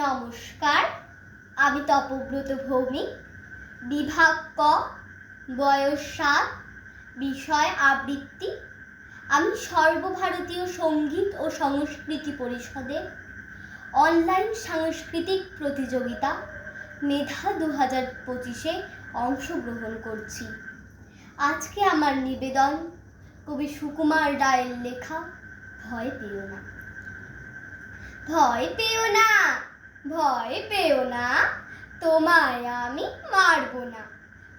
নমস্কার, আমি তপব্রত ভৌমিক। বিভাগ ক, বয়স ৭, বিষয় আবৃত্তি। আমি সর্বভারতীয় সঙ্গীত ও সংস্কৃতি পরিষদের অনলাইন সাংস্কৃতিক প্রতিযোগিতা মেধা 2025-এ অংশগ্রহণ করছি। আজকে আমার নিবেদন কবি সুকুমার রায়ের লেখা ভয় পেও না। ভয় পেও না, ভয় পেও না, তোমায় আমি মারব না।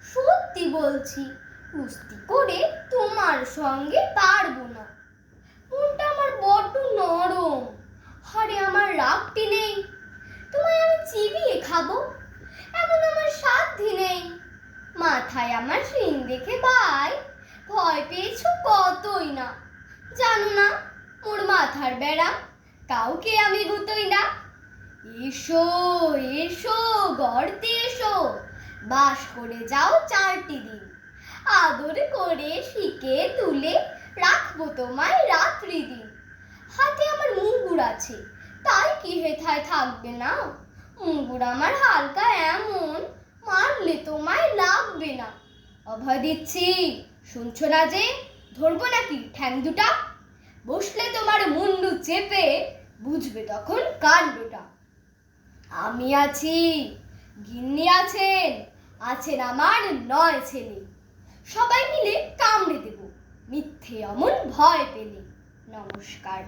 সত্যি বলছি, কুস্তি করে তোমার সঙ্গে পারবো না। মনটা আমার বড্ড নরম, হাড়ে আমার রাগটি নেই। তোমায় আমি চিবিয়ে খাবো, এমন আমার সাধ্যি নেই। মাথায় আমার শিং দেখে ভাই, ভয় পেয়েছো কতই না। জানো না মোর মাথার বেড়া, কাউকে আমি গুতোই না। এসো এসো গর্তে এসো, বাস করে যাও 4টি দিন। আদর করে শিকে তুলে রাখবো তোমায় রাত্রি দিন। হাতে আমার মুগুর আছে, তাই কি হেথায় থাকবে না। মুগুর আমার হালকা এমন, মারলে তোমায় লাগবে না। অভয় দিচ্ছি, শুনছো না যে? ধরবো নাকি ঠ্যাং দুটা? বসলে তোমার মুন্ডু চেপে বুঝবে তখন কাণ্ডটা। আমি আছি, গিন্নি আছেন, আছেন আমার 9 ছেলে। সবাই মিলে কামড়ে দেব মিথ্যে অমন ভয় পেলে। নমস্কার।